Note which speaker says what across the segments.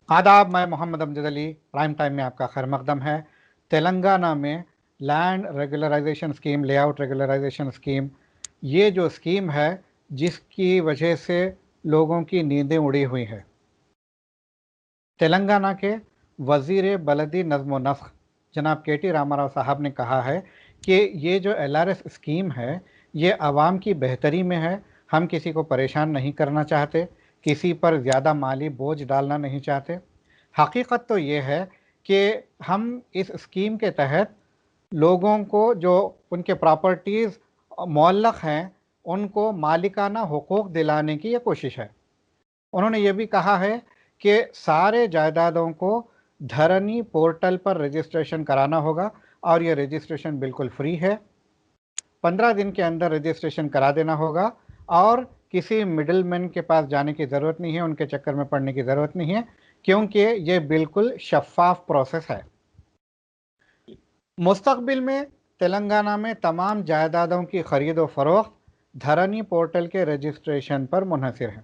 Speaker 1: आदाब, मैं Mohammed Amjad Ali. Prime time में आपका खैर मकदम है। तेलंगाना में land regularization scheme, layout regularization scheme, ये जो स्कीम है जिसकी वजह से लोगों की नींदें उड़ी हुई हैं। तेलंगाना के वज़ीर बलदी नज़्म व नस्ख जनाब के.टी. रामाराव साहब ने कहा है कि ये जो एलआरएस स्कीम है ये आवाम की बेहतरी में है। हम किसी को परेशान नहीं करना चाहते, किसी पर ज़्यादा माली बोझ डालना नहीं चाहते। हकीकत तो ये है कि हम इस स्कीम के तहत लोगों को जो उनके प्रॉपर्टीज़ मुअल्लक़ हैं उनको मालिकाना हुकूक दिलाने की ये कोशिश है। उन्होंने ये भी कहा है कि सारे जायदादों को धरनी पोर्टल पर रजिस्ट्रेशन कराना होगा और ये रजिस्ट्रेशन बिल्कुल फ्री है। 15 दिन के अंदर रजिस्ट्रेशन करा देना होगा और किसी मिडलमैन के पास जाने की ज़रूरत नहीं है, उनके चक्कर में पड़ने की ज़रूरत नहीं है, क्योंकि ये बिल्कुल शफ़ाफ़ प्रोसेस है। मुस्तक़बिल में तेलंगाना में तमाम जायदादों की ख़रीद व फ़रोख्त धरनी पोर्टल के रजिस्ट्रेशन पर मुनहसर है।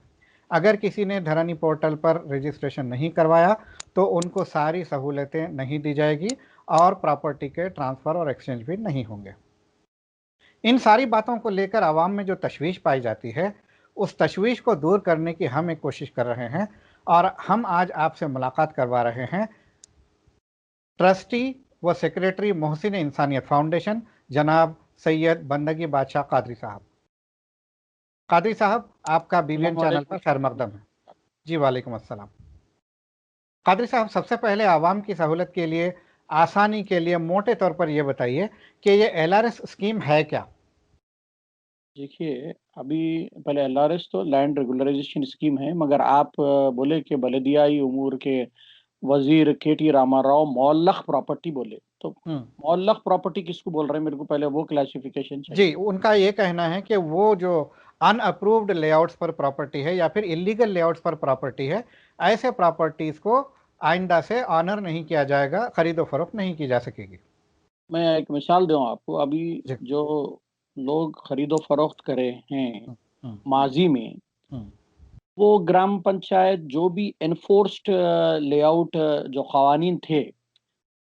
Speaker 1: अगर किसी ने धरनी पोर्टल पर रजिस्ट्रेशन नहीं करवाया तो उनको सारी सहूलतें नहीं दी जाएगी और प्रॉपर्टी के ट्रांसफ़र और एक्सचेंज भी नहीं होंगे। इन सारी बातों को लेकर आवाम में जो तशवीश पाई जाती है, उस तशवीश को दूर करने की हम एक कोशिश कर रहे हैं और हम आज आपसे मुलाकात करवा रहे हैं ट्रस्टी व सेक्रेटरी मोहसिन इंसानियत फाउंडेशन जनाब सैयद बंदगी बादशाह कादरी साहब। कादरी साहब, आपका बीबीएन
Speaker 2: अस्सलाम
Speaker 1: चैनल
Speaker 2: वालेकुम।
Speaker 1: पर खैर मकदम है। जी वालेकुम अस्सलाम। कादरी साहब, सबसे पहले आवाम की सहूलत के लिए, आसानी के लिए मोटे तौर पर यह बताइए कि ये एलआरएस स्कीम है क्या?
Speaker 2: देखिए, अभी पहले एलआरएस तो लैंड रेगुलराइजेशन स्कीम है, मगर आप बोले कि बलदियाई उमूर के वजीर के.टी. रामाराव मुअल्लक़ प्रॉपर्टी बोले, तो
Speaker 1: हम्म।
Speaker 2: मुअल्लक़ प्रॉपर्टी किसको बोल रहे हैं? मेरे को पहले वो क्लासिफिकेशन
Speaker 1: जी,
Speaker 2: चाहिए।
Speaker 1: उनका ये कहना है कि वो जो अनअप्रूव्ड लेआउट्स पर प्रॉपर्टी है या फिर इलीगल लेआउट्स पर प्रॉपर्टी है, ऐसे प्रॉपर्टीज को आइंदा से ऑनर नहीं किया जाएगा, खरीदो फरोख्त नहीं की जा सकेगी।
Speaker 2: मैं एक मिसाल दूँ आपको। अभी
Speaker 1: जी।
Speaker 2: जो लोग खरीदो फरोख्त करे हैं
Speaker 1: हम्म। हम्म।
Speaker 2: माजी में,
Speaker 1: हम्म।
Speaker 2: वो ग्राम पंचायत जो भी एनफोर्स्ड लेआउट जो कवानीन थे,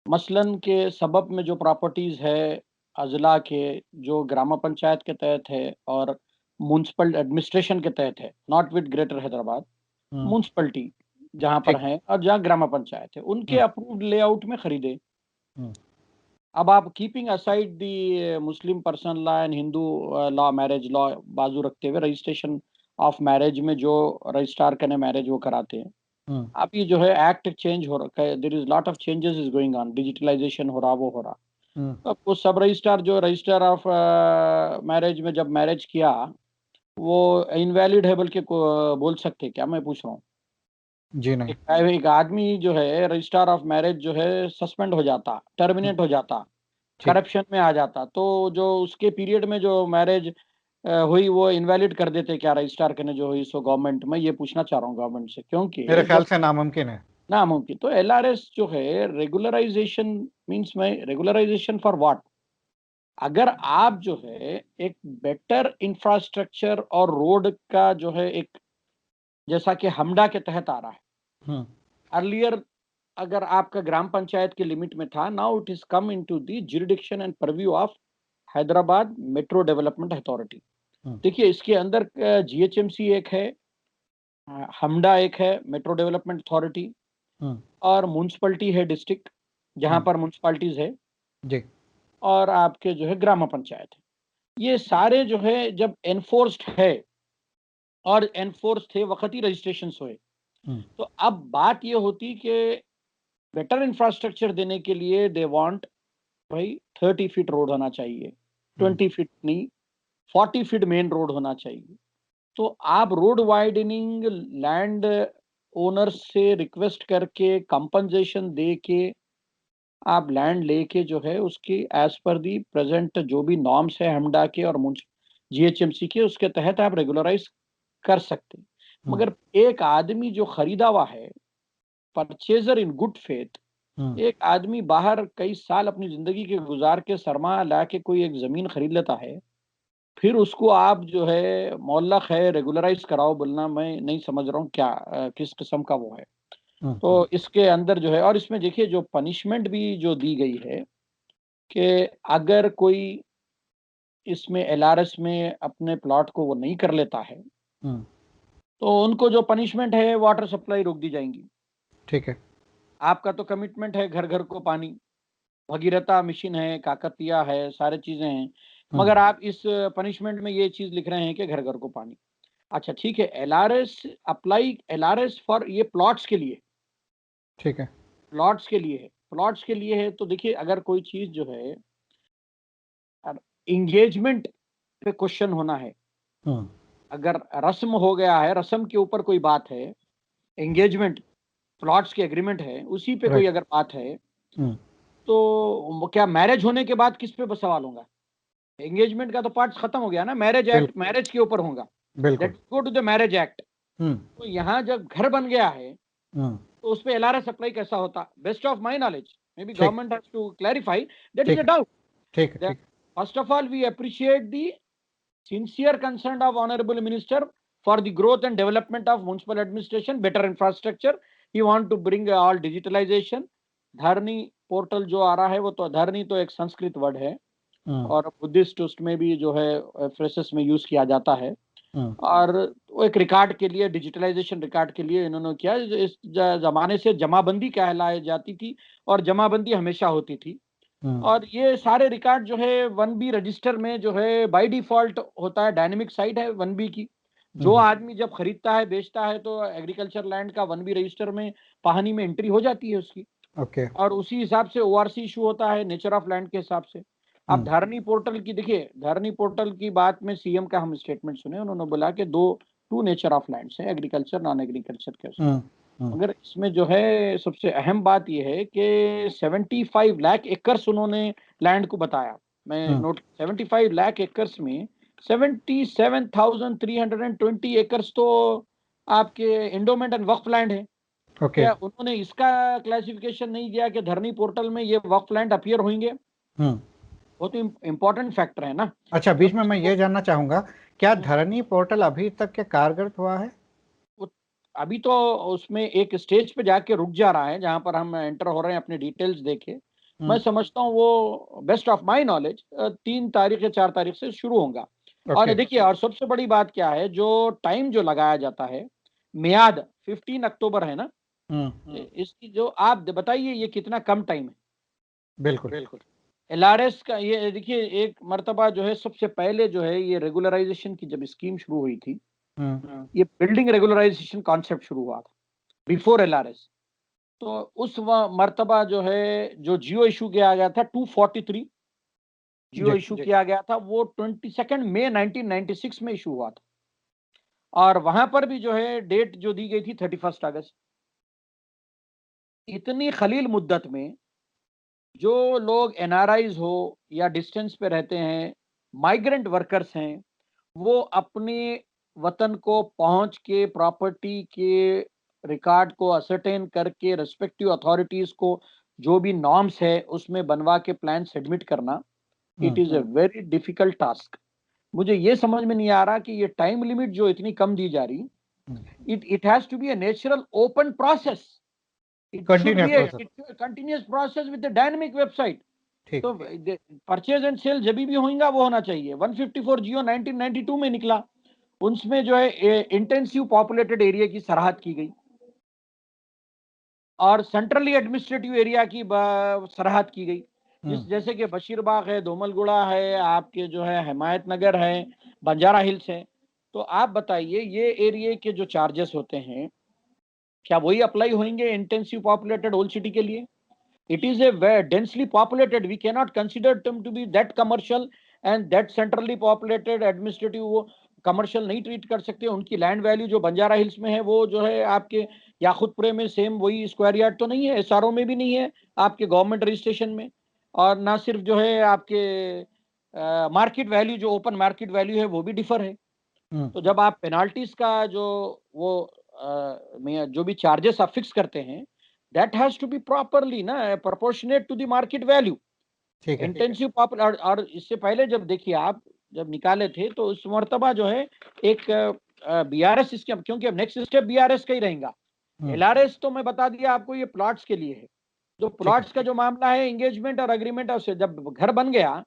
Speaker 2: मसलन के सबब में जो प्रॉपर्टीज़ है अज़ला के, जो ग्राम पंचायत के तहत है और म्युनिसिपल एडमिनिस्ट्रेशन के तहत है, not with greater Hyderabad,
Speaker 1: hmm.
Speaker 2: Municipality जहाँ पर
Speaker 1: ठीक।
Speaker 2: हैं और जहाँ ग्राम पंचायत है, उनके
Speaker 1: हम्म।
Speaker 2: अप्रूव्ड लेआउट में खरीदे।
Speaker 1: हम्म।
Speaker 2: अब आप keeping aside the Muslim person law and Hindu law, marriage law बाजू रखते हुए, रजिस्ट्रेशन ऑफ मैरिज में जो रजिस्ट्रार कने मैरिज वो कराते हैं।
Speaker 1: हम्म।
Speaker 2: अब ये जो है एक्ट चेंज हो रखा है, there is lot of changes is going on, digitalization हो रहा, वो हो रहा।
Speaker 1: हम्म।
Speaker 2: तो अब वो सब रजिस्ट्रार जो रजिस्टर ऑफ मैरिज में जब मैरिज किया, वो इनवैलिड है बोल के बोल सकते क्या? मैं पूछ रहा हूँ।
Speaker 1: जी नहीं।
Speaker 2: एक आदमी जो है रजिस्ट्रार ऑफ मैरिज जो है सस्पेंड हो जाता,
Speaker 1: हम्म।
Speaker 2: टर्मिनेट हो जाता,
Speaker 1: ठीक।
Speaker 2: करप्शन में आ जाता, तो जो उसके पीरियड में जो मैरिज हुई वो इनवैलिड कर देते क्या रजिस्ट्रार के ने जो हुई? सो गवर्नमेंट, मैं ये पूछना चाह रहा हूँ गवर्नमेंट से,
Speaker 1: मेरे
Speaker 2: क्योंकि
Speaker 1: ख्याल
Speaker 2: जब
Speaker 1: से नामुमकिन है।
Speaker 2: नामुमकिन, तो एलआरएस जो है रेगुलराइजेशन मींस में रेगुलराइजेशन फॉर व्हाट? अगर आप जो है एक बेटर इंफ्रास्ट्रक्चर और रोड का जो है एक, जैसा कि हमडा के तहत आ रहा है,
Speaker 1: हम्म।
Speaker 2: अर्लियर अगर आपका ग्राम पंचायत के लिमिट में था, now it is come into the jurisdiction and purview of Hyderabad metro development authority.
Speaker 1: Hmm.
Speaker 2: देखिए, इसके अंदर जीएचएमसी एक है, हमडा एक है, मेट्रो डेवलपमेंट अथॉरिटी,
Speaker 1: हम्म।
Speaker 2: और म्यूनसिपैलिटी है डिस्ट्रिक्ट, जहां
Speaker 1: हम्म।
Speaker 2: पर म्यूनसिपैलिटीज है,
Speaker 1: जी।
Speaker 2: और आपके जो है ग्राम पंचायत है। ये सारे जो है जब एनफोर्स्ड है और एनफोर्स थे वक्त ही रजिस्ट्रेशन हुए,
Speaker 1: हम्म।
Speaker 2: तो अब बात ये होती कि बेटर इंफ्रास्ट्रक्चर देने के लिए दे वांट, भाई 30 फीट रोड होना चाहिए,
Speaker 1: हम्म।
Speaker 2: 20 फीट नहीं, 40 फीट मेन रोड होना चाहिए। तो आप रोड वाइडनिंग लैंड ओनर्स से रिक्वेस्ट करके कंपनसेशन दे के आप लैंड लेके जो है उसकी एज पर दी प्रेजेंट जो भी नॉर्म्स है हमडा के और जीएचएमसी के, उसके तहत आप रेगुलराइज कर सकते हैं।
Speaker 1: हम्म।
Speaker 2: मगर एक आदमी जो खरीदा हुआ है, परचेजर इन गुड फेथ,
Speaker 1: हम्म।
Speaker 2: एक आदमी बाहर कई साल अपनी जिंदगी के गुजार के सरमाया ला के कोई एक जमीन खरीद लेता है, फिर उसको आप जो है मोहल्लक है रेगुलराइज कराओ बोलना, मैं नहीं समझ रहा हूँ क्या किस किस्म का वो है। तो इसके अंदर जो है, और इसमें देखिए जो पनिशमेंट भी जो दी गई है कि अगर कोई इसमें एलआरएस में अपने प्लॉट को वो नहीं कर लेता है तो उनको जो पनिशमेंट है वाटर सप्लाई रोक दी जाएंगी।
Speaker 1: ठीक है।
Speaker 2: आपका तो कमिटमेंट है घर घर को पानी, भगीरथा मिशन है, काकतिया है, सारे चीजें हैं, मगर आप इस पनिशमेंट में ये चीज लिख रहे हैं कि घर घर को पानी। अच्छा ठीक है, एलआरएस अप्लाई, एलआरएस फॉर ये प्लॉट्स के लिए,
Speaker 1: ठीक है।
Speaker 2: प्लॉट्स के लिए है, प्लॉट्स के लिए है। तो देखिए अगर कोई चीज जो है इंगेजमेंट पे क्वेश्चन होना है, अगर रस्म हो गया है, रस्म के ऊपर कोई बात है, एंगेजमेंट प्लॉट्स के एग्रीमेंट है, उसी पे कोई अगर बात है, तो क्या मैरिज होने के बाद किस पे सवाल होगा? एंगेजमेंट का तो पार्ट खत्म हो गया ना, मैरिज एक्ट मैरिज के ऊपर होगा, let's go to the marriage act. तो यहाँ जब घर बन गया है तो उस पे एलआरएस अप्लाई कैसा होता? Best of my knowledge, may be government has to clarify, that is a doubt.
Speaker 1: ठीक है।
Speaker 2: First of all we appreciate the sincere concern of honorable minister for the growth and development of municipal administration, better infrastructure. He want to bring all digitalization. Dharani portal जो आ रहा है, वो तो धरनी तो एक संस्कृत वर्ड है और बुद्धिस्ट उसमें भी जो है फ्रेसेस में यूज किया जाता है, और वो एक रिकॉर्ड के लिए, डिजिटलाइजेशन रिकॉर्ड के लिए इन्होंने किया। इस जमाने से जमाबंदी कहलाई जाती थी और जमाबंदी हमेशा होती थी, और ये सारे रिकॉर्ड जो है 1B रजिस्टर में जो है बाय डिफॉल्ट होता है, डायनेमिक साइट है 1B की। जो आदमी जब खरीदता है बेचता है तो एग्रीकल्चर लैंड का 1B रजिस्टर में पानी में एंट्री हो जाती है उसकी, और उसी हिसाब से ओआरसी इशू होता है नेचर ऑफ लैंड के हिसाब से। अब धरनी पोर्टल की देखिए, धरनी पोर्टल की बात में सीएम का हम स्टेटमेंट सुने, उन्होंने बोला कि टू नेचर ऑफ लैंड्स है, एग्रीकल्चर नॉन एग्रीकल्चर के। मगर इसमें जो है सबसे अहम बात यह है कि 75 लाख एकर्स उन्होंने लैंड को बताया। मैं नोट 75 लाख एकर्स में 77,320 एकर्स तो आपके इंडोमेंट एंड वक्फ लैंड है। क्या उन्होंने इसका क्लासिफिकेशन नहीं दिया कि धरनी पोर्टल में ये वक्फ लैंड अपीयर होंगे? वो तो इम्पोर्टेंट फैक्टर है ना।
Speaker 1: अच्छा, बीच में मैं ये जानना चाहूंगा, क्या धरनी पोर्टल अभी तक के कारगर हुआ है?
Speaker 2: अभी तो उसमें एक स्टेज पे जाके रुक जा रहा है जहां पर हम एंटर हो रहे हैं अपने डिटेल्स देके। मैं समझता हूँ वो बेस्ट ऑफ माय नॉलेज 3 तारीख या 4 तारीख से शुरू होगा। और देखिए, और सबसे बड़ी बात क्या है, जो टाइम जो लगाया जाता है, मियाद 15 अक्टूबर है ना, इसकी जो आप बताइए ये कितना कम टाइम है।
Speaker 1: बिल्कुल
Speaker 2: बिल्कुल। एलआरएस का ये देखिए, एक मर्तबा जो है सबसे पहले जो है ये रेगुलराइजेशन की जब स्कीम शुरू हुई थी, ये बिल्डिंग रेगुलराइजेशन कॉन्सेप्ट शुरू हुआ था बिफोर एलआरएस। तो उस मर्तबा जो है जो जियो इशू किया गया था 243 जियो इशू किया गया था, वो 22 मई 1996 में इशू हुआ था, और वहां पर भी जो है डेट जो दी गई थी 31 अगस्त। इतनी खलील मुद्दत में जो लोग एनआरआईज हो या डिस्टेंस पे रहते हैं, माइग्रेंट वर्कर्स हैं, वो अपने वतन को पहुंच के प्रॉपर्टी के रिकॉर्ड को असरटेन करके रेस्पेक्टिव अथॉरिटीज को जो भी नॉर्म्स है उसमें बनवा के प्लान सबमिट करना, it is a very difficult task. मुझे ये समझ में नहीं आ रहा कि ये टाइम लिमिट जो इतनी कम दी जा रही, it has to be a natural open process, it should be a continuous process with the dynamic website. तो परचेज एंड सेल जब भी होगा वो होना चाहिए। 154 जियो 1992 में निकला, उसमें जो है इंटेंसिव पॉपुलेटेड एरिया की सराहत की गई और सेंट्रली एडमिनिस्ट्रेटिव एरिया की सराहत की गई, जैसे कि बशीरबाग है, दोमलगुड़ा है, आपके जो है हिमायत नगर है, बंजारा हिल्स है। तो आप बताइए ये एरिया के जो चार्जेस होते हैं क्या वही अप्लाई होंगे इंटेंसिव पॉपुलेटेड ओल्ड सिटी के लिए? It is a very densely populated. We cannot consider them to be that commercial and that centrally populated administrative, वो कमर्शियल नहीं ट्रीट कर सकते। उनकी लैंड वैल्यू जो बंजारा हिल्स में है वो जो है आपके याकुतपुरे में सेम वही स्क्वायर यार्ड तो नहीं है, एसआरओ में भी नहीं है, आपके गवर्नमेंट रजिस्ट्रेशन में। और ना सिर्फ जो है आपके मार्केट वैल्यू, जो ओपन मार्केट वैल्यू है वो भी डिफर है। तो जब आप पेनाल्टीज का जो वो जो भी चार्जेस आप फिक्स करते हैं, that has to be properly ना proportionate to the market value।
Speaker 1: ठीक है।
Speaker 2: इंटेंसिव पॉपुलर, और इससे पहले जब देखिए आप जब निकाले थे तो उस मर्तबा जो है एक बीआरएस इसके, क्योंकि अब नेक्स्ट स्टेप बीआरएस का ही रहेगा, LRS तो मैं बता दिया आपको, ये प्लॉट्स के लिए है। जो
Speaker 1: ठीक है।
Speaker 2: प्लॉट्स का जो मामला है, एंगेजमेंट और एग्रीमेंट, और जब घर बन गया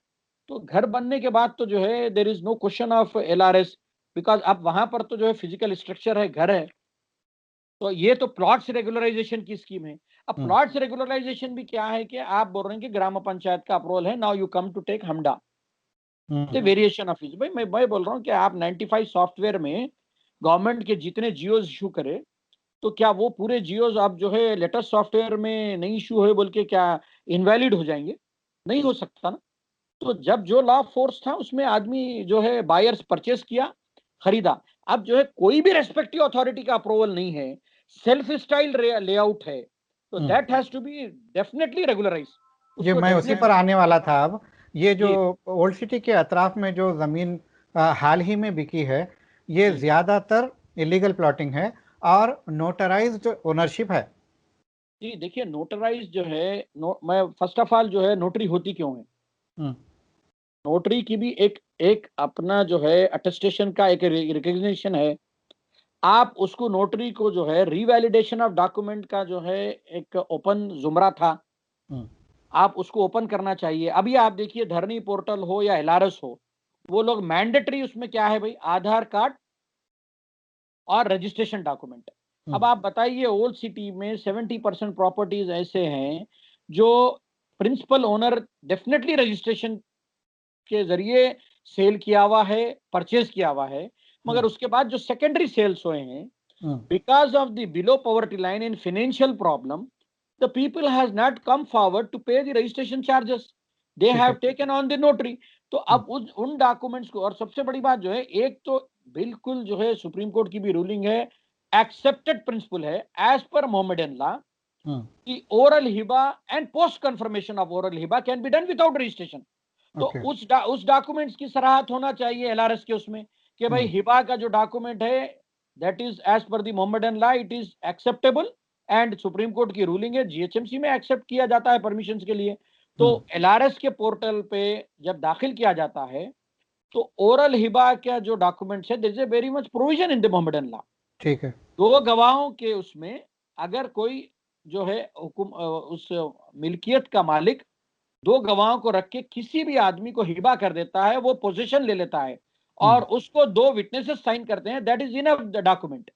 Speaker 2: तो घर बनने के बाद तो जो है there is no question of LRS, because अब वहां पर तो जो है फिजिकल स्ट्रक्चर है, घर है। तो ये तो प्लॉट्स रेगुलराइजेशन की स्कीम है। अब प्लॉट्स रेगुलराइजेशन भी क्या है कि आप बोल रहे हैं कि ग्राम पंचायत का अप्रूवल है, now you come to take हमडा, द वेरिएशन ऑफ इज। भाई मैं बोल रहा हूँ कि आप 95 सॉफ्टवेयर में गवर्नमेंट के जितने जियोज इशू करे, तो क्या वो पूरे जियोज आप जो है लेटेस्ट सॉफ्टवेयर में नहीं इशू है बोल के क्या इनवैलिड हो जाएंगे? नहीं हो सकता ना। तो जब जो लॉ फोर्स था उसमें आदमी जो है बायर्स परचेस किया, खरीदा। अब जो है कोई भी रेस्पेक्टिव अथॉरिटी का अप्रूवल नहीं है, सेल्फ स्टाइल लेआउट है, तो that has to be definitely regularize.
Speaker 1: ये
Speaker 2: उसको
Speaker 1: मैं उसी पर आने वाला था। अब ये जो
Speaker 2: जी
Speaker 1: ओल्ड सिटी के अतराफ में जो ज़मीन हाल ही में बिकी है, ये
Speaker 2: जी
Speaker 1: ज़्यादातर इलीगल प्लॉटिंग है और नोटराइज्ड ओनरशिप है।
Speaker 2: जी देखिए, नोटराइज जो है, मैं फर्स्ट ऑफ ऑल जो है नोटरी होती क्यों है?
Speaker 1: हम्म,
Speaker 2: नोटरी की भी एक एक अपना जो है अटेस्टेशन का एक रिकग्निशन है। आप उसको नोटरी को जो है रीवैलिडेशन ऑफ डॉक्यूमेंट का जो है एक ओपन जुमरा था,
Speaker 1: हम्म,
Speaker 2: आप उसको ओपन करना चाहिए। अभी आप देखिए धरनी पोर्टल हो या LRS हो, वो लोग मैंडेटरी उसमें क्या है भाई, आधार कार्ड और रजिस्ट्रेशन डॉक्यूमेंट। अब
Speaker 1: हम्म,
Speaker 2: आप बताइए, ओल्ड सिटी में 70% प्रॉपर्टीज ऐसे हैं जो प्रिंसिपल ओनर डेफिनेटली रजिस्ट्रेशन के जरिए सेल किया हुआ है, परचेज किया हुआ है,
Speaker 1: हम्म,
Speaker 2: मगर उसके बाद जो सेकेंडरी सेल्स हुए हैं,
Speaker 1: हम्म,
Speaker 2: because of the below poverty line and financial problem, the people has not come forward to pay the registration charges, they
Speaker 1: ठीक है।
Speaker 2: have taken on the notary। तो
Speaker 1: हम्म,
Speaker 2: अब उन डॉक्यूमेंट्स को, और सबसे बड़ी बात जो है, एक तो बिल्कुल जो है सुप्रीम कोर्ट की भी रूलिंग है, एक्सेप्टेड प्रिंसिपल है एज पर मोहम्मदन लॉ,
Speaker 1: हम्म,
Speaker 2: कि oral Hiba and post confirmation of oral Hiba can be done without registration. तो
Speaker 1: ओके।
Speaker 2: उस डॉक्यूमेंट्स की सराहत होना चाहिए LRS के उसमें, कि भाई
Speaker 1: हम्म,
Speaker 2: हिबा का जो डॉक्यूमेंट है, that is as per the Mohammedan law, it is acceptable, and supreme court की रूलिंग है, GHMC में एक्सेप्ट किया जाता है परमिशन के लिए। तो
Speaker 1: हम्म,
Speaker 2: LRS के पोर्टल पे जब दाखिल किया जाता है, तो ओरल हिबा का जो डॉक्यूमेंट्स है, this is very much provision in the Mohammedan law.
Speaker 1: ठीक है।
Speaker 2: दो गवाहों के उसमें, अगर कोई जो है उस मिल्कियत का मालिक दो गवाहों को रख के किसी भी आदमी को हिबा कर देता है, वो पोजीशन ले लेता है
Speaker 1: हम्म,
Speaker 2: और उसको दो विटनेसेस साइन करते हैं, that is enough the document.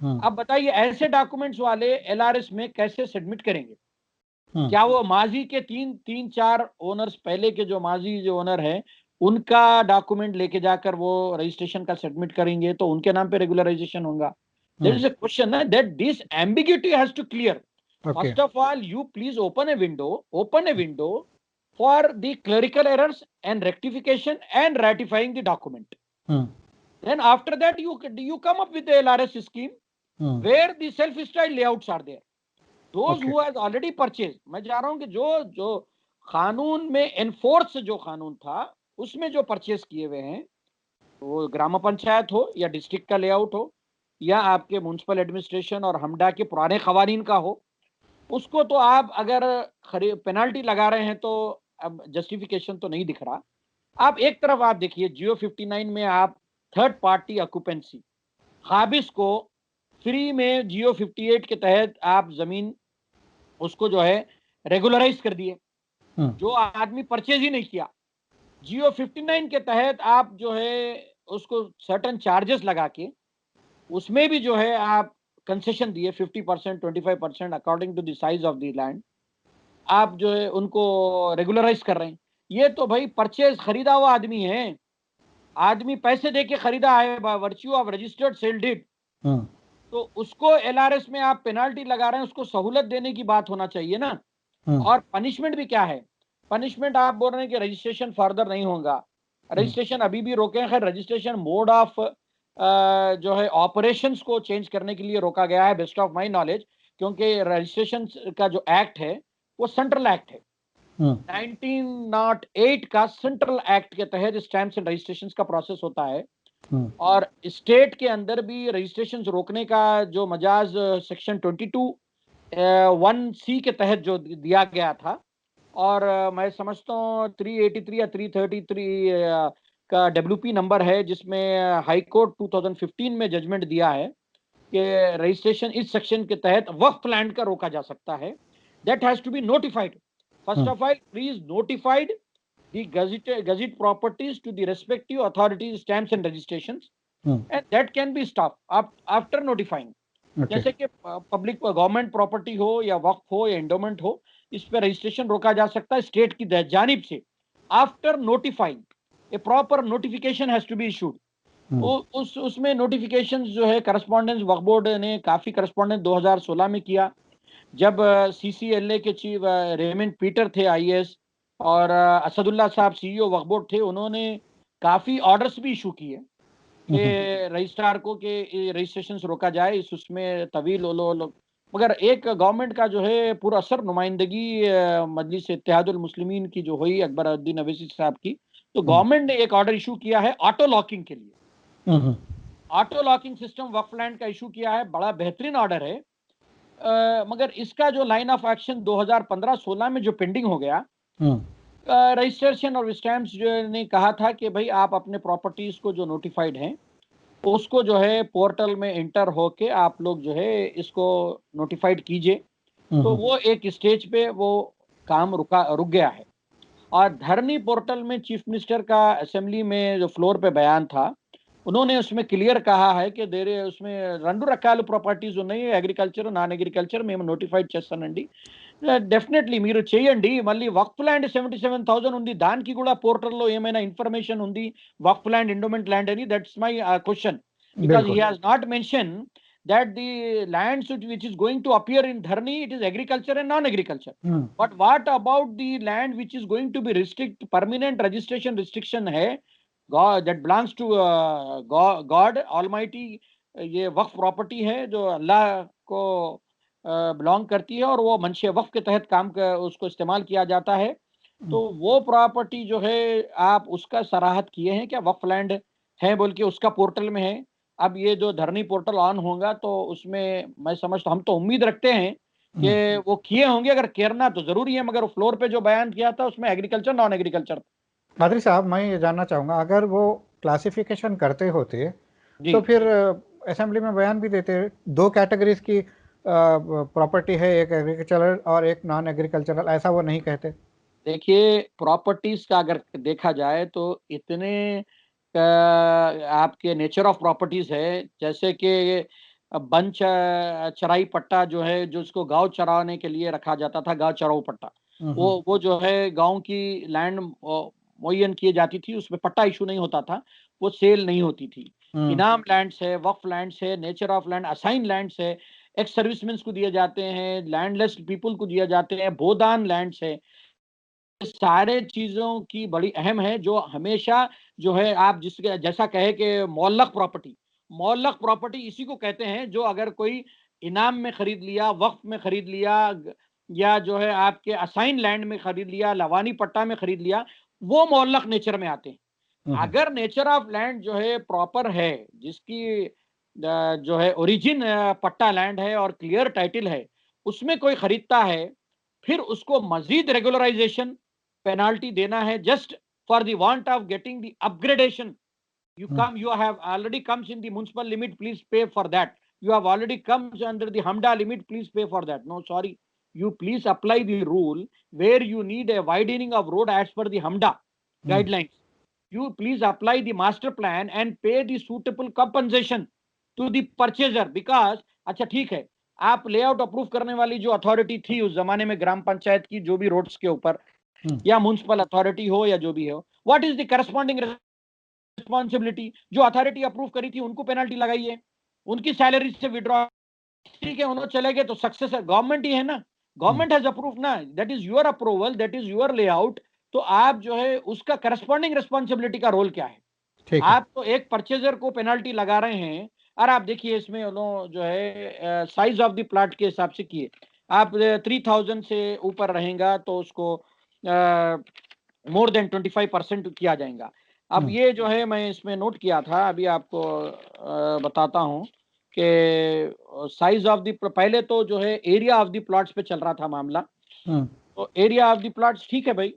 Speaker 1: Hmm,
Speaker 2: अब बताइए, ऐसे डॉक्यूमेंट्स वाले LRS में कैसे सबमिट करेंगे?
Speaker 1: हम्म,
Speaker 2: क्या वो माजी के तीन तीन चार ओनर्स, पहले के जो माजी जो ओनर हैं, उनका डॉक्यूमेंट लेके जाकर वो रजिस्ट्रेशन का सबमिट करेंगे तो उनके नाम पे रेगुलराइजेशन होगा? There
Speaker 1: hmm,
Speaker 2: is a question है that this ambiguity has to clear.
Speaker 1: Okay.
Speaker 2: First of all, you please open a window for the clerical errors and rectification and ratifying the document.
Speaker 1: Hmm,
Speaker 2: Then after that, you come up with the LRS scheme
Speaker 1: hmm,
Speaker 2: where the self-styled layouts are there. Those
Speaker 1: okay.
Speaker 2: who has already purchased, मैं जा रहा हूं कि जो जो कानून में enforce जो कानून था उसमें जो परचेस किए हुए हैं, वो ग्राम पंचायत हो या डिस्ट्रिक्ट का लेआउट हो या आपके म्युनिसिपल एडमिनिस्ट्रेशन और हमडा के पुराने कवानीन का हो, उसको तो आप अगर पेनाल्टी लगा रहे हैं तो अब जस्टिफिकेशन तो नहीं दिख रहा। आप एक तरफ आप देखिए, Geo 59 में आप थर्ड पार्टी ऑक्यूपेंसी हाबिस को फ्री में Geo 58 के तहत आप जमीन उसको जो है रेगुलराइज कर दिए,
Speaker 1: हम्म,
Speaker 2: जो आदमी परचेज ही नहीं किया। Geo 59 के तहत आप जो है उसको सर्टन चार्जेस लगा के उसमें भी जो है आप कंसेशन दिए, 50%, 25% according to the size of the land, आप जो है उनको रेगुलराइज कर रहे हैं। ये तो भाई परचेज खरीदा हुआ आदमी है, आदमी पैसे दे के खरीदा है by virtue of registered sale deed.
Speaker 1: Hmm,
Speaker 2: तो उसको LRS में आप पेनाल्टी लगा रहे हैं, उसको सहूलत देने की बात होना चाहिए ना।
Speaker 1: हम्म,
Speaker 2: और पनिशमेंट भी क्या है? पनिशमेंट आप बोल रहे हैं कि रजिस्ट्रेशन फर्दर नहीं होगा,
Speaker 1: हम्म,
Speaker 2: रजिस्ट्रेशन अभी भी रोके हैं। खैर, रजिस्ट्रेशन मोड ऑफ जो है ऑपरेशंस को चेंज करने के लिए रोका गया है, बेस्ट ऑफ माई नॉलेज, क्योंकि रजिस्ट्रेशन का जो एक्ट है वो सेंट्रल एक्ट है।
Speaker 1: हम्म,
Speaker 2: 1908 का सेंट्रल एक्ट के तहत स्टैम्प्स एंड रजिस्ट्रेशन का प्रोसेस होता है,
Speaker 1: हम्म,
Speaker 2: और स्टेट के अंदर भी रजिस्ट्रेशन रोकने का जो मजाज सेक्शन 22(1)(c) के तहत जो दिया गया था, और मैं समझता हूँ 383 या 333 का WP नंबर है, जिसमें हाई कोर्ट 2015 में जजमेंट दिया है कि रजिस्ट्रेशन इस सेक्शन के तहत वक्फ लैंड का रोका जा सकता है, that has to be notified. First of all, please notified the gazette properties to the respective authorities, stamps and registrations, and that can be stopped after notifying. जैसे कि पब्लिक गवर्नमेंट प्रॉपर्टी हो या वक्फ हो या एंडोमेंट हो, इस पे registration रोका जा सकता है स्टेट की जानिब से after notifying. A proper notification has to be issued. उसमें नोटिफिकेशन जो है करस्पॉन्डेंस वक्फ बोर्ड ने काफी करस्पॉन्डेंस 2016 में किया, जब CCLA के चीफ रेमंड पीटर थे IAS और असदुल्ला साहब CEO वक्फ बोर्ड थे. उन्होंने काफी ऑर्डर्स भी इशू किए कि रजिस्ट्रार को कि रजिस्ट्रेशन रोका जाए. उसमें तवील मगर एक गवर्नमेंट का जो है पूरा असर नुमाइंदगी मजलिस इत्तेहादुल मुस्लिमीन की जो हुई अकबरुद्दीन अवैसी साहब की, तो गवर्नमेंट ने एक ऑर्डर इशू किया है ऑटो लॉकिंग के लिए. ऑटो लॉकिंग सिस्टम वक्फ लैंड का इशू किया है, बड़ा बेहतरीन ऑर्डर है. मगर इसका जो लाइन ऑफ एक्शन 2015-16 में जो पेंडिंग हो गया, रजिस्ट्रेशन और स्टैम्प्स जो ने कहा था कि भाई आप अपने प्रॉपर्टीज को जो नोटिफाइड हैं उसको जो है पोर्टल में इंटर होके आप लोग जो है इसको नोटिफाइड कीजिए. तो वो एक स्टेज पे वो काम रुक गया है. और धरनी पोर्टल में चीफ मिनिस्टर का असेंबली में जो फ्लोर पे बयान था, उन्होंने उसमें क्लियर कहा है कि देरे उसमें రెండు రకాల ప్రాపర్టీస్ ఉన్నాయి, అగ్రికల్చర్ నాన్ అగ్రికల్చర్, మేము నోటిఫైడ్ చేస్తానండి. డెఫినెట్లీ మీరు చేయండి. మళ్ళీ వక్ఫ్ ల్యాండ్ 77,000 ఉంది, దానికి కూడా పోర్టల్లో ఏమైనా ఇన్ఫర్మేషన్ ఉంది వక్ఫ్ ల్యాండ్ ఎండోమెంట్ ల్యాండ్ అని? That's my question, because he has not mention that the lands which is going to appear in Dharni, it is agriculture and non-agriculture. But what about the land which is going to be permanent registration restriction hai, God, that belongs to God Almighty. ये वक्फ property है जो अल्लाह को belong करती है और वो मंशे वक्फ के तहत उसको इस्तेमाल किया जाता है. तो वो प्रॉपर्टी जो है आप उसका सराहत किए हैं क्या? वक्फ लैंड है बोल के उसका पोर्टल में है. अब ये जो धरनी पोर्टल ऑन होगा तो उसमें मैं समझता, हम तो उम्मीद रखते हैं कि वो किए होंगे. अगर करना तो जरूरी है, मगर फ्लोर पे जो बयान किया था उसमें एग्रीकल्चर नॉन एग्रीकल्चर.
Speaker 1: कादरी साहब, मैं ये जानना चाहूँगा, अगर वो क्लासिफिकेशन करते होते तो फिर असेंबली में बयान भी देते. दो कैटेगरीज की प्रॉपर्टी है, एक एग्रीकल्चरल और एक नॉन एग्रीकल्चरल, ऐसा वो नहीं कहते?
Speaker 2: देखिए, प्रॉपर्टीज का अगर देखा जाए तो इतने आपके नेचर ऑफ प्रॉपर्टीज है, जैसे कि वन चराई पट्टा जो है, जो उसको गांव चराने के लिए रखा जाता था, गांव चराऊ पट्टा, वो जो है गांव की लैंड मुअय्यन की जाती थी, उसमें पट्टा इशू नहीं होता था, वो सेल नहीं होती थी. इनाम लैंड्स है, वक्फ लैंड्स है, nature of land, assign lands है, एक्स सर्विसमैन को दिए जाते हैं, लैंडलेस पीपल को दिए जाते हैं, भूदान लैंड्स है. सारे चीजों की बड़ी अहम है जो हमेशा जो है आप जिसके जैसा कहे कि मोल्लक प्रॉपर्टी इसी को कहते हैं जो अगर कोई इनाम में खरीद लिया, वक्फ में खरीद लिया, या जो है आपके असाइन लैंड में खरीद लिया, लवानी पट्टा में खरीद लिया, वो मोल्लक नेचर में आते हैं. अगर नेचर ऑफ लैंड जो है प्रॉपर है, जिसकी जो है ओरिजिन पट्टा लैंड है और क्लियर टाइटल है, उसमें कोई खरीदता है, फिर उसको मजीद रेगुलराइजेशन पेनाल्टी देना है, just for the want of getting the upgradation. You have already comes in the municipal limit, please pay for that. You have already comes under the Hamda limit, please pay for that. No, sorry, you please apply the rule where you need a widening of road as per the Hamda guidelines. You please apply the master plan and pay the suitable compensation to the purchaser, because अच्छा ठीक है, आप layout approve करने वाली जो authority थी उस जमाने में, ग्राम पंचायत की जो भी रोड्स के ऊपर या म्युनिसिपल अथॉरिटी हो या जो भी हो, what is the corresponding responsibility? जो अथॉरिटी अप्रूव करी थी उनको पेनल्टी लगाइए, उनकी सैलरी से विड्रॉ. ठीक है, उन्होंने चले गए तो सक्सेस गवर्नमेंट ही है ना, गवर्नमेंट हैज अप्रूव ना, that is your approval, that is your layout. तो आप जो है उसका करस्पॉन्डिंग रिस्पॉन्सिबिलिटी का रोल क्या है? आप तो एक परचेजर को पेनल्टी लगा रहे हैं. और आप देखिए इसमें उन्होंने जो है साइज ऑफ द प्लॉट के हिसाब से किए, आप 3000 से ऊपर रहेगा तो उसको मोर देन 25% किया जाएगा. अब ये जो है मैं इसमें नोट किया था, अभी आपको बताता हूं कि साइज ऑफ द, पहले तो जो है एरिया ऑफ द प्लॉट्स पे चल रहा था मामला. तो एरिया ऑफ द प्लॉट्स ठीक है भाई,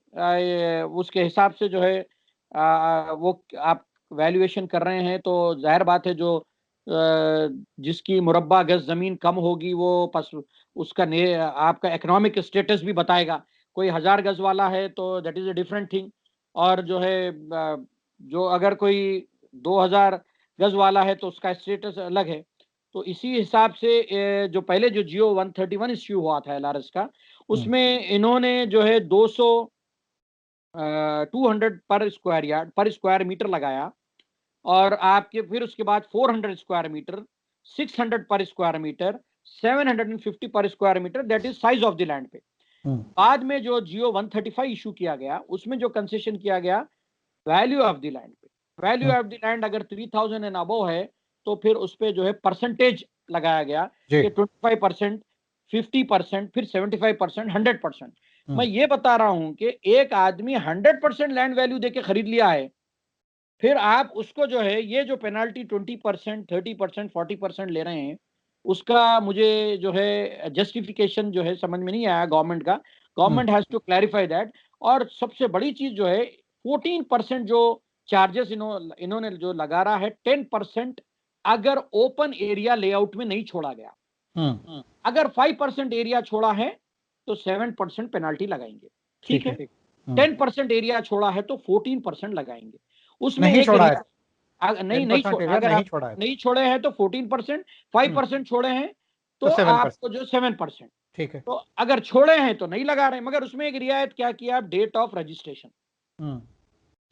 Speaker 2: उसके हिसाब से जो है वो आप वैल्यूएशन कर रहे हैं, तो जाहिर बात है जो जिसकी मुरब्बा गज जमीन कम होगी वो उसका आपका इकोनॉमिक स्टेटस भी बताएगा। कोई 1000 गज वाला है तो that is a different thing, और जो है जो अगर कोई 2000 गज वाला है तो उसका स्टेटस अलग है। तो इसी हिसाब से जो पहले जो जियो 131 इश्यू हुआ था एलआरएस का, उसमें इन्होंने जो है 200 पर स्क्वायर यार्ड पर स्क्वायर मीटर लगाया, और आपके फिर उसके बाद 400 स्क्वायर मीटर, 600 पर स्क्वायर मीटर, 750 पर square metre, that is size of the land पे। बाद में जो जियो 135 इशू किया गया उसमें जो कंसेशन किया गया वैल्यू ऑफ द लैंड पे, वैल्यू ऑफ द लैंड अगर 3000 एंड अबव है तो फिर उस पे जो है परसेंटेज लगाया गया कि 25%, 50%, फिर 75%, 100%। मैं ये बता रहा हूं कि एक आदमी 100% लैंड वैल्यू देके खरीद लिया है, फिर आप उसको जो है ये जो पेनाल्टी 20%, 30%, 40% ले रहे हैं, उसका मुझे जो है जस्टिफिकेशन जो है समझ में नहीं आया गवर्नमेंट का। Government has to clarify that. और सबसे बड़ी चीज जो है 14% जो चार्जेस इन्होंने जो लगा रहा है, 10% अगर ओपन एरिया लेआउट में नहीं छोड़ा गया। अगर 5% एरिया छोड़ा है तो 7% पेनाल्टी लगाएंगे, ठीक है। 10% एरिया छोड़ा है तो 14% लगाएंगे। उसमें
Speaker 1: नहीं
Speaker 2: एक
Speaker 1: छोड़ा है,
Speaker 2: नहीं छोड़ा, अगर आप नहीं छोड़े हैं तो 14%, 5% छोड़े हैं तो आपको जो 7%,
Speaker 1: ठीक है।
Speaker 2: तो अगर छोड़े हैं तो नहीं लगा रहे, मगर उसमें एक रियायत क्या किया, डेट ऑफ रजिस्ट्रेशन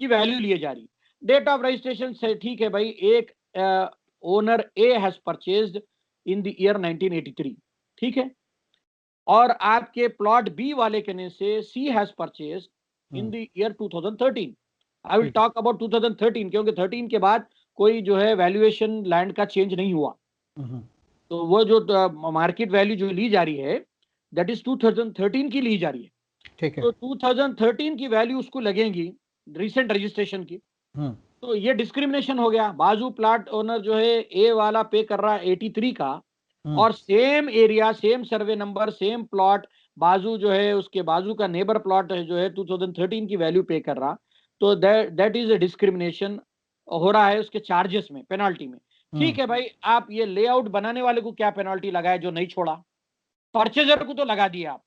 Speaker 2: की वैल्यू लिए जा रही। डेट ऑफ रजिस्ट्रेशन से ठीक है भाई, एक owner A has purchased in the year 1983, ठीक है, और आपके प्लॉट बी वाले कहने से C has purchased in the year 2013। I will talk about 2013 क्योंकि 13 के बाद कोई जो है वैल्यूएशन लैंड का चेंज नहीं हुआ। तो वो जो मार्केट वैल्यू जो ली जा रही है दैट इज 2013 की ली जा रही है,
Speaker 1: ठीक है।
Speaker 2: तो 2013 की वैल्यू उसको लगेगी रिसेंट रजिस्ट्रेशन की। तो ये डिस्क्रिमिनेशन हो गया। बाजू प्लॉट ओनर जो है ए वाला पे कर रहा है 83 का, और same area, same survey number, same plot, बाजू जो है उसके बाजू का नेबर प्लॉट है जो है 2013 की वैल्यू पे कर रहा, तो दैट इज ए डिस्क्रिमिनेशन हो रहा है उसके चार्जेस में, पेनाल्टी में। ठीक है भाई, आप ये लेआउट बनाने वाले को क्या पेनाल्टी लगाए जो नहीं छोड़ा, परचेजर को तो लगा दिया आप।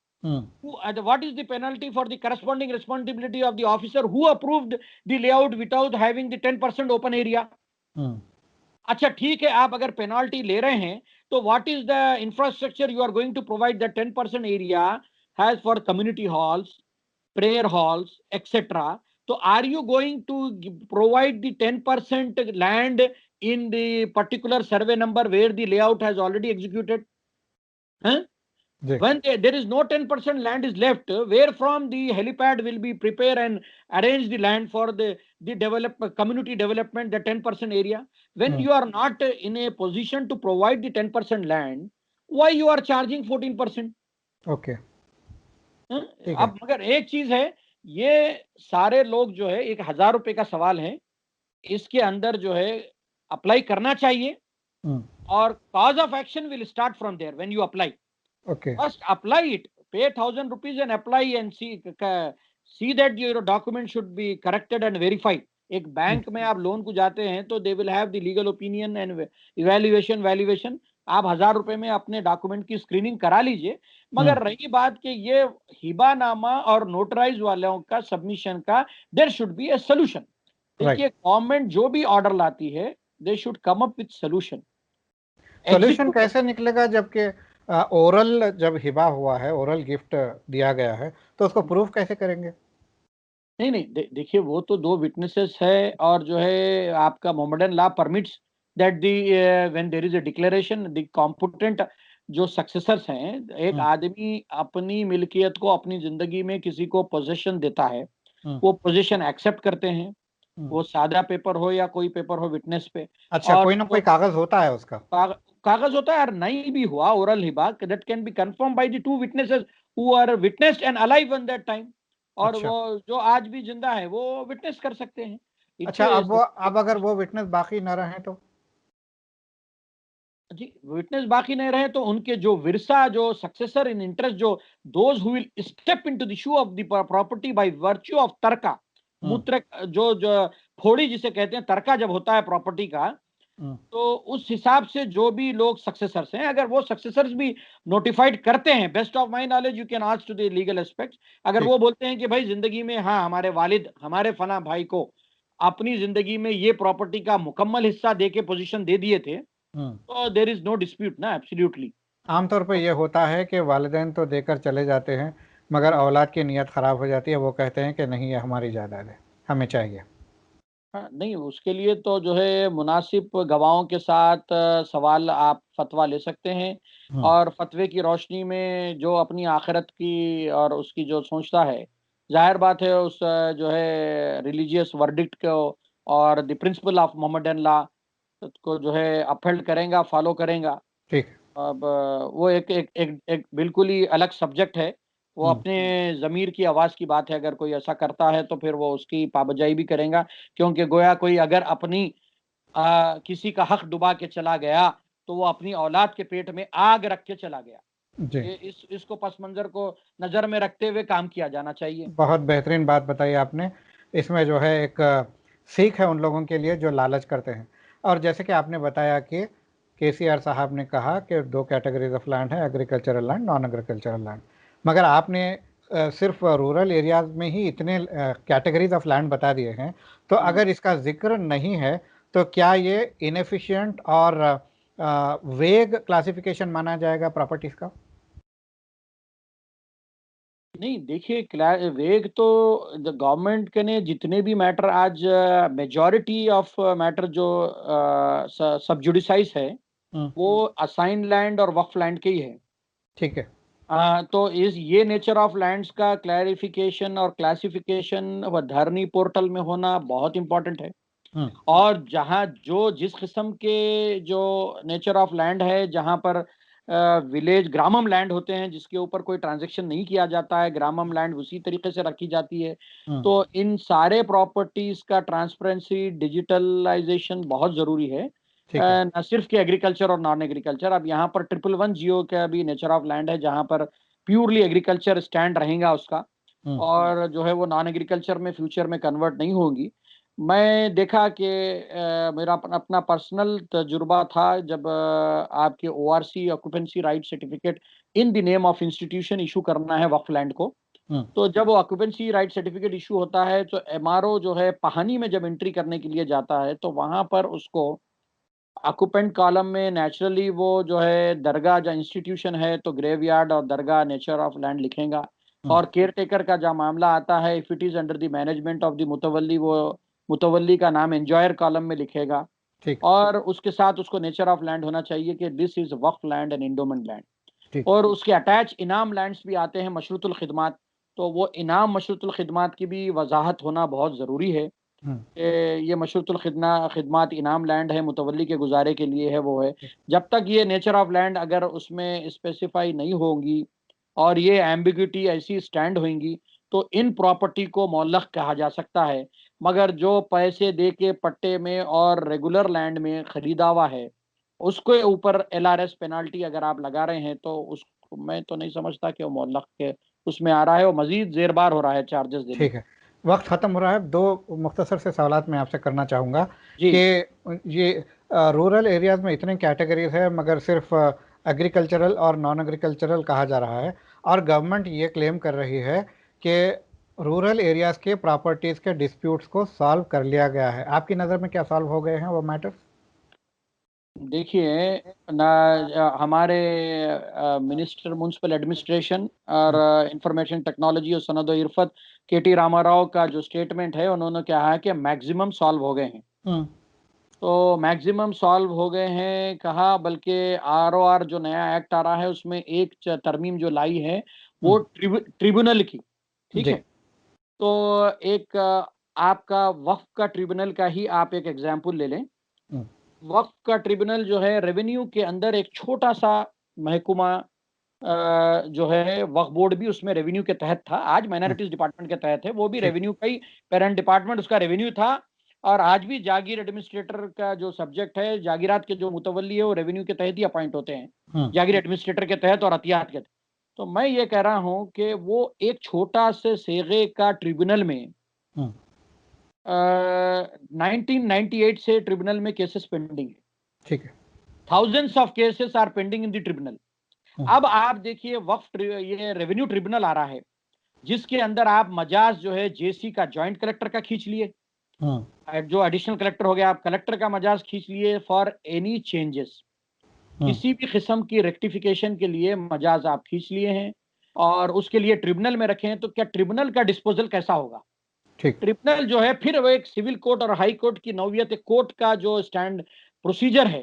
Speaker 2: What is the penalty for the corresponding responsibility of the officer who approved the layout without having the 10% open area? अच्छा ठीक है, आप अगर पेनाल्टी ले रहे हैं तो what is the infrastructure you are going to provide the 10% area has for community halls, prayer halls etcetera. तो are you going to provide the 10% land in the particular survey number where the layout has already executed? When there is no 10% land is left, where from the helipad will be prepare and arrange the land for the community development, the 10% area? When you are not in a position to provide the 10% land, why you are charging 14%?
Speaker 1: Okay.
Speaker 2: अब मगर एक चीज है, ये सारे लोग जो है 1000 रुपए का सवाल है, इसके अंदर जो है अप्लाई करना चाहिए, और cause of action will start from there when you apply.
Speaker 1: Okay.
Speaker 2: First apply it, pay 1000 rupees and apply and see that your document should be corrected and verified. एक बैंक में आप लोन को जाते हैं तो they will have the legal opinion and evaluation valuation. आप 1000 रुपए में अपने डॉक्यूमेंट की स्क्रीनिंग करा लीजिए। मगर रही बात कि ये हिबानामा और नोटराइज वालों का सबमिशन का, there should be a solution. देखिए गवर्नमेंट जो भी ऑर्डर लाती है they should come up with solution.
Speaker 1: Solution कैसे निकलेगा जबकि ओरल जब हिबा हुआ है, ओरल गिफ्ट दिया गया है, तो उसको प्रूफ कैसे करेंगे?
Speaker 2: नहीं, देखिए वो तो 2 विटनेसेस है, और जो है आपका Mohammedan law permits that the when there is a declaration the competent जो सक्सेसर्स हैं, एक आदमी अपनी मिल्कियत को अपनी जिंदगी में किसी को पोजीशन देता है, वो पोजीशन एक्सेप्ट करते हैं, वो सादा पेपर हो या कोई पेपर हो विटनेस पे।
Speaker 1: अच्छा, कोई ना कोई कागज होता है उसका?
Speaker 2: कागज होता है, और नहीं भी हुआ ओरल हिबा that can be confirm by the 2 witnesses who are witnessed and alive on that time, और
Speaker 1: अच्छा।
Speaker 2: वो जो आज भी जिंदा है वो विटनेस कर सकते हैं।
Speaker 1: अच्छा, अब अगर वो विटनेस बाकी न रहे तो?
Speaker 2: जी, विटनेस बाकी नहीं रहे तो उनके जो विरसा, जो सक्सेसर इन इंटरेस्ट, जो those who will step into the shoe of the property by virtue of तर्का, मूत्र जो जो फोड़ी जिसे कहते हैं, तर्का जब होता है प्रॉपर्टी का, तो उस हिसाब से जो भी लोग सक्सेसर्स हैं, अगर वो सक्सेसर्स भी नोटिफाइड करते हैं, best of my knowledge you can ask to the legal aspects, अगर
Speaker 1: ठीक।
Speaker 2: वो बोलते हैं कि भाई जिंदगी में हाँ हमारे वालिद हमारे फला भाई को अपनी जिंदगी में ये प्रॉपर्टी का मुकम्मल हिस्सा दे के पोजीशन दे दिए थे,
Speaker 1: हम्म।
Speaker 2: तो देर इज नो डिस्प्यूट ना, एब्सोल्युटली।
Speaker 1: आमतौर पे ये होता है कि वालिदैन तो देकर चले जाते हैं, मगर औलाद की नीयत ख़राब हो जाती है, वो कहते हैं कि नहीं ये हमारी जायदाद है, हमें चाहिए।
Speaker 2: हाँ, नहीं उसके लिए तो जो है मुनासिब गवाहों के साथ सवाल आप फतवा ले सकते हैं,
Speaker 1: हम्म।
Speaker 2: और फतवे की रोशनी में जो अपनी आखिरत की और उसकी जो सोचता है, जाहिर बात है उस जो है रिलीजियस वर्डिक्ट को और the principle of Mohammedan law को जो है अपहेल्ड करेगा, फॉलो करेगा।
Speaker 1: ठीक।
Speaker 2: अब वो एक बिल्कुल ही अलग सब्जेक्ट है। वो
Speaker 1: हम्म।
Speaker 2: अपने ज़मीर की आवाज़ की बात है, अगर कोई ऐसा करता है तो फिर वो उसकी पाबजाई भी करेगा, क्योंकि गोया कोई अगर अपनी किसी का हक डुबा के चला गया, तो वो अपनी औलाद के पेट में आग रख के चला गया।
Speaker 1: जी।
Speaker 2: ये इसको पस मंज़र को नज़र में रखते हुए काम किया जाना चाहिए।
Speaker 1: बहुत बेहतरीन बात बताई आपने। इसमें जो है एक सीख है उन लोगों के लिए जो लालच करते हैं। और जैसे कि आपने बताया कि केसीआर साहब ने कहा कि दो कैटेगरीज ऑफ लैंड है, agricultural land, non agricultural land. मगर आपने सिर्फ रूरल एरियाज में ही इतने कैटेगरीज ऑफ लैंड बता दिए हैं, तो
Speaker 2: हुँ।
Speaker 1: अगर इसका जिक्र नहीं है तो क्या ये इनएफिशिएंट और वेग क्लासिफिकेशन माना जाएगा प्रॉपर्टीज का?
Speaker 2: नहीं देखिए, वेग तो गवर्नमेंट के ने जितने भी मैटर आज मेजॉरिटी ऑफ मैटर जो सब जुडिसाइज है,
Speaker 1: हम्म।
Speaker 2: वो असाइन लैंड और वक्फ लैंड के ही है।
Speaker 1: ठीक है।
Speaker 2: तो इस ये नेचर ऑफ लैंड्स का क्लैरिफिकेशन और क्लासिफिकेशन व धरनी पोर्टल में होना बहुत इंपॉर्टेंट है।
Speaker 1: हम्म।
Speaker 2: और जहाँ जो जिस किस्म के जो नेचर ऑफ लैंड है, जहाँ पर विलेज ग्रामम लैंड होते हैं जिसके ऊपर कोई ट्रांजैक्शन नहीं किया जाता है, ग्रामम लैंड उसी तरीके से रखी जाती है।
Speaker 1: हम्म।
Speaker 2: तो इन सारे प्रॉपर्टीज का ट्रांसपेरेंसी, डिजिटलाइजेशन बहुत ज़रूरी है।
Speaker 1: ठीक है।
Speaker 2: न सिर्फ कि एग्रीकल्चर और नॉन एग्रीकल्चर, अब यहाँ पर 111 जियो का भी नेचर ऑफ लैंड है जहाँ पर प्योरली एग्रीकल्चर स्टैंड रहेगा उसका,
Speaker 1: हम्म।
Speaker 2: और जो है वो नॉन एग्रीकल्चर में फ्यूचर में कन्वर्ट नहीं होंगी। मैं देखा कि मेरा अपना पर्सनल तजुर्बा था जब आपके ORC occupancy right certificate in the name of institution issue करना है वक्फ लैंड को।
Speaker 1: हम्म।
Speaker 2: तो जब वो ऑक्यूपेंसी राइट सर्टिफिकेट इशू होता है, तो एमआरओ जो है पहानी में जब एंट्री करने के लिए जाता है, तो वहां पर उसको ऑक्यूपेंट कॉलम में नेचुरली वो जो है दरगाह जो इंस्टीट्यूशन है, तो ग्रेवयार्ड और दरगाह नेचर ऑफ लैंड लिखेगा।
Speaker 1: हम्म।
Speaker 2: और केयर टेकर का जब मामला आता है, if it is under the management of the मुतवल्ली, वो मुतवल्ली का नाम एंजॉयर कॉलम में लिखेगा।
Speaker 1: ठीक।
Speaker 2: और उसके साथ उसको नेचर ऑफ लैंड होना चाहिए कि this is Waqf land and endowment land.
Speaker 1: ठीक।
Speaker 2: और उसके अटैच इनाम लैंड्स भी आते हैं, मशरूतुल खिदमात। तो वो इनाम मशरूतुल खिदमात की भी वजाहत होना बहुत ज़रूरी है।
Speaker 1: हम्म।
Speaker 2: ये मशरूतुल खिदमात इनाम लैंड है, मुतवल्ली के गुजारे के लिए है, वो है।
Speaker 1: ठीक।
Speaker 2: जब तक ये नेचर ऑफ लैंड अगर उसमें स्पेसिफाई नहीं होंगी और ये एम्बिग्यूटी ऐसी स्टैंड होंगी, तो इन प्रॉपर्टी को मुअल्लक़ कहा जा सकता है। मगर जो पैसे दे के पट्टे में और रेगुलर लैंड में खरीदा हुआ है, उसके ऊपर एलआरएस पेनाल्टी अगर आप लगा रहे हैं, तो उसको मैं तो नहीं समझता कि वो मुअल्लक़ के उसमें आ रहा है, वो मज़ीद ज़ेरबार हो रहा है चार्जेस देने
Speaker 1: ठीक
Speaker 2: के।
Speaker 1: है। वक्त ख़त्म हो रहा है। दो मुख्तसर से सवालात मैं आपसे करना चाहूँगा कि
Speaker 2: जी।
Speaker 1: ये रूरल एरियाज़ में इतने कैटेगरीज है, मगर सिर्फ एग्रीकल्चरल और नॉन एग्रीकल्चरल कहा जा रहा है, और गवर्नमेंट ये क्लेम कर रही है कि रूरल एरियाज़ के प्रॉपर्टीज़ के डिस्प्यूट्स को सॉल्व कर लिया गया है। आपकी नज़र में क्या सॉल्व हो गए हैं वो मैटर्स?
Speaker 2: देखिए ना, हमारे मिनिस्टर म्युनिसिपल एडमिनिस्ट्रेशन और इंफॉर्मेशन टेक्नोलॉजी और सनद इरफत केटी रामाराव का जो स्टेटमेंट है, उन्होंने कहा है कि मैक्सिमम सॉल्व हो गए हैं।
Speaker 1: हम्म।
Speaker 2: तो मैक्सिमम सॉल्व हो गए हैं कहा, बल्कि आरओआर जो नया एक्ट आ रहा है उसमें एक तरमीम जो लाई है वो
Speaker 1: हम्म।
Speaker 2: ट्रिब्यूनल की। ठीक
Speaker 1: जी।
Speaker 2: है। तो एक आपका वक्फ का ट्रिब्यूनल का ही आप एक एग्जांपल ले लें।
Speaker 1: हम्म।
Speaker 2: वक्फ का ट्रिब्यूनल जो है रेवेन्यू के अंदर एक छोटा सा महकुमा, जो है वक्फ बोर्ड भी उसमें रेवेन्यू के तहत था, आज
Speaker 1: हम्म।
Speaker 2: माइनॉरिटीज डिपार्टमेंट के तहत है, वो भी
Speaker 1: ठीक।
Speaker 2: रेवेन्यू का ही पेरेंट डिपार्टमेंट उसका रेवेन्यू था। और आज भी जागीर एडमिनिस्ट्रेटर का जो सब्जेक्ट है, जागीरात के जो मुतवल्ली है वो रेवेन्यू के तहत ही अपॉइंट होते हैं,
Speaker 1: हम्म।
Speaker 2: जागीर एडमिनिस्ट्रेटर के तहत और अतियात के तहत। तो मैं ये कह रहा हूँ कि वो एक छोटा से सेगे का ट्रिब्यूनल में
Speaker 1: हम्म।
Speaker 2: 1998 से ट्रिब्यूनल में केसेस पेंडिंग है।
Speaker 1: ठीक है।
Speaker 2: Thousands of cases are pending in the tribunal. अब आप देखिए ये रेवेन्यू ट्रिब्यूनल आ रहा है, जिसके अंदर आप मजाज जो है जेसी का जॉइंट कलेक्टर का खींच लिए, जो एडिशनल कलेक्टर हो गया, आप कलेक्टर का मजाज खींच लिए फॉर एनी चेंजेस, किसी भी किस्म की रेक्टिफिकेशन के लिए मजाज आप खींच लिए हैं और उसके लिए ट्रिब्यूनल में रखे हैं, तो क्या ट्रिब्यूनल का डिस्पोजल कैसा होगा?
Speaker 1: ठीक।
Speaker 2: ट्रिब्यूनल जो है फिर वो एक सिविल कोर्ट और हाई कोर्ट की नौयत, एक कोर्ट का जो स्टैंड प्रोसीजर है,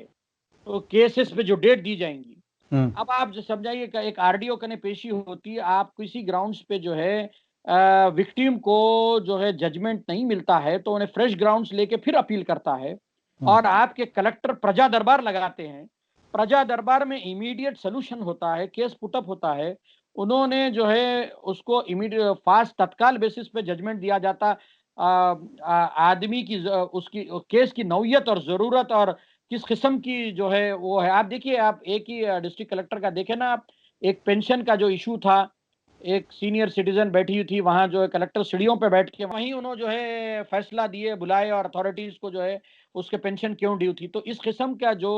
Speaker 2: तो केसेस पे जो डेट दी जाएंगी। अब आप जो समझाइए कि एक आरडीओ कने पेशी होती है, आप किसी ग्राउंड्स पे जो है विक्टिम को जो है जजमेंट नहीं मिलता है तो उन्हें फ्रेश ग्राउंड्स लेके फिर अपील करता है, और आपके कलेक्टर प्रजा दरबार लगाते हैं, प्रजा दरबार में इमीडिएट सोल्यूशन होता है, केस पुटअप होता है, उन्होंने जो है उसको इमीडिएट फास्ट तत्काल बेसिस पे जजमेंट दिया जाता। आदमी की उसकी केस की नौयत और जरूरत और किस किस्म की जो है वो है। आप देखिए, आप एक ही डिस्ट्रिक्ट कलेक्टर का देखें ना, आप एक पेंशन का जो इशू था, एक सीनियर सिटीजन बैठी हुई थी वहां, जो है कलेक्टर सीढ़ियों पे बैठ के वहीं उन्होंने जो है फैसला दिए, बुलाए और अथॉरिटीज को जो है उसके पेंशन क्यों ड्यू थी। तो इस किस्म का जो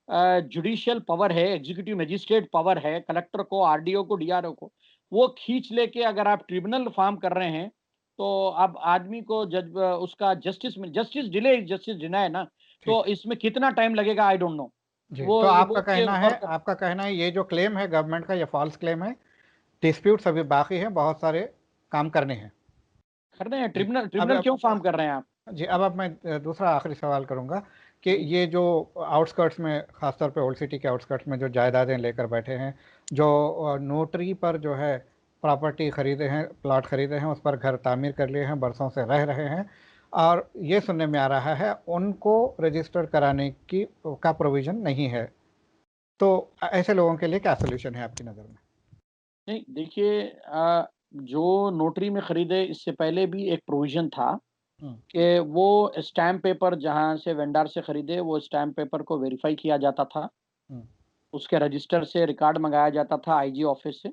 Speaker 2: जुडिशियल पावर है, एग्जीक्यूटिव मजिस्ट्रेट पावर है, कलेक्टर को, आरडीओ को, डीआरओ को, वो खींच लेके अगर आप ट्रिब्यूनल फॉर्म कर रहे हैं, तो अब आदमी को उसका जस्टिस में, justice delay is justice deny ना,
Speaker 1: ठीक।
Speaker 2: तो इसमें कितना टाइम लगेगा आई डोंट नो।
Speaker 1: जी,
Speaker 2: वो
Speaker 1: तो आपका
Speaker 2: वो ये
Speaker 1: कहना है,
Speaker 2: गौर कर
Speaker 1: ये जो क्लेम है गवर्नमेंट का, ये फॉल्स क्लेम है, डिस्प्यूट्स अभी बाकी है, बहुत सारे काम करने हैं।
Speaker 2: कर रहे हैं।
Speaker 1: जी।
Speaker 2: ट्रिब्यूनल
Speaker 1: अब
Speaker 2: ट्रिब्यूनल क्यों फॉर्म कर रहे हैं आप?
Speaker 1: जी, अब मैं दूसरा आखिरी सवाल करूंगा कि
Speaker 2: जी
Speaker 1: ये जो आउटस्कर्ट्स में, खासतौर पे ओल्ड सिटी के आउटस्कर्ट्स में जो जायदादें लेकर बैठे हैं, जो नोटरी पर जो है प्रॉपर्टी खरीदे हैं, प्लॉट खरीदे हैं, उस पर घर तामीर कर लिए हैं, बरसों से रह रहे हैं, और ये सुनने में आ रहा है उनको रजिस्टर कराने की का प्रोविज़न नहीं है, तो ऐसे लोगों के लिए क्या सोल्यूशन है आपकी नज़र में?
Speaker 2: नहीं, देखिए, जो नोटरी में खरीदे, इससे पहले भी एक प्रोविजन था
Speaker 1: हम्म।
Speaker 2: कि वो स्टैम्प पेपर जहां से वेंडर से खरीदे, वो स्टैम्प पेपर को वेरीफाई किया जाता था,
Speaker 1: हम्म।
Speaker 2: उसके रजिस्टर से रिकॉर्ड मंगाया जाता था आईजी ऑफिस से,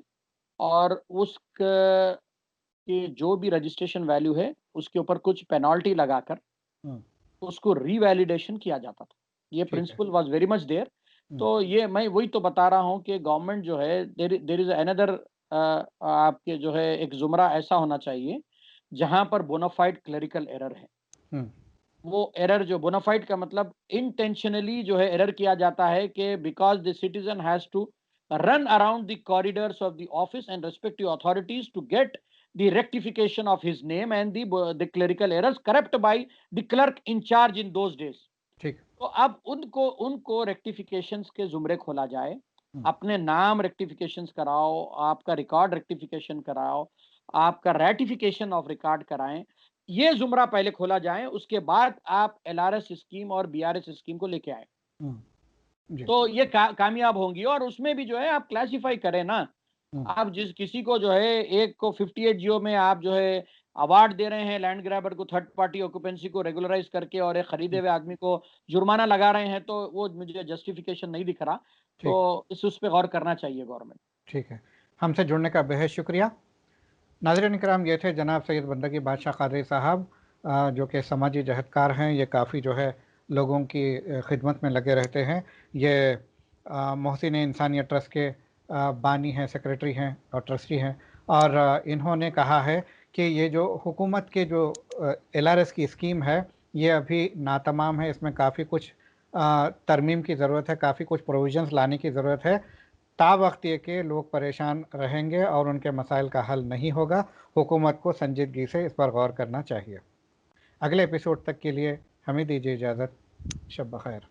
Speaker 2: और उस की जो भी रजिस्ट्रेशन वैल्यू है उसके ऊपर कुछ पेनल्टी लगाकर
Speaker 1: हम्म।
Speaker 2: उसको रीवैलिडेशन किया जाता था। ये
Speaker 1: ठीक है।
Speaker 2: Principle was very much there.
Speaker 1: Hmm.
Speaker 2: तो ये मैं वही तो बता रहा हूँ कि गवर्नमेंट जो है, देयर इज अनदर, आपके जो है एक जुमरा ऐसा होना चाहिए जहां पर बोनाफाइड क्लरिकल एरर है।
Speaker 1: हम्म।
Speaker 2: वो एरर, जो बोनाफाइड का मतलब इंटेंशनली जो है एरर किया जाता है कि because the citizen has to run around the corridors of the office and respective authorities to get the rectification of his name and the clerical errors correct by the clerk in charge in those days।
Speaker 1: ठीक।
Speaker 2: तो अब उनको उनको रेक्टिफिकेशंस के जुमरे खोला जाए,
Speaker 1: हम्म।
Speaker 2: अपने नाम रेक्टिफिकेशंस कराओ, आपका रिकॉर्ड रेक्टिफिकेशन कराओ, आपका रेटिफिकेशन ऑफ रिकॉर्ड कराएं, ये जुमरा पहले खोला जाए, उसके बाद आप एलआरएस स्कीम और बीआरएस स्कीम को लेके आए,
Speaker 1: जी।
Speaker 2: तो ये कामयाब होंगी। और उसमें भी जो है आप क्लासिफाई करें ना,
Speaker 1: हम्म।
Speaker 2: आप जिस किसी को जो है, एक को 58 जियो में आप जो है अवार्ड दे रहे हैं लैंड ग्रैबर को, थर्ड पार्टी ऑक्यूपेंसी को रेगुलराइज करके, और एक खरीदे
Speaker 1: हम्म।
Speaker 2: हुए आदमी को जुर्माना लगा रहे हैं, तो वो मुझे जस्टिफिकेशन नहीं दिख रहा।
Speaker 1: ठीक।
Speaker 2: तो उस पर गौर करना चाहिए गवर्नमेंट।
Speaker 1: ठीक है। हमसे जुड़ने का बेहद शुक्रिया। नाज़रीन इकराम, ये थे जनाब सैयद बंदगी बादशाह कादरी साहब, जो कि समाजी जहदकार हैं। ये काफ़ी जो है लोगों की खिदमत में लगे रहते हैं। ये मोहसिन इंसानियत ट्रस्ट के बानी हैं, सेक्रेटरी हैं और ट्रस्टी हैं, और इन्होंने कहा है कि ये जो हुकूमत के जो एलआरएस की स्कीम है, ये अभी नातमाम है, इसमें काफ़ी कुछ तरमीम की ज़रूरत है, काफ़ी कुछ प्रोविज़न्स लाने की ज़रूरत है। तावक्त ये कि लोग परेशान रहेंगे और उनके मसाइल का हल नहीं होगा। हुकूमत को संजीदगी से इस पर गौर करना चाहिए। अगले एपिसोड तक के लिए हमें दीजिए इजाज़त। शब बख़ैर।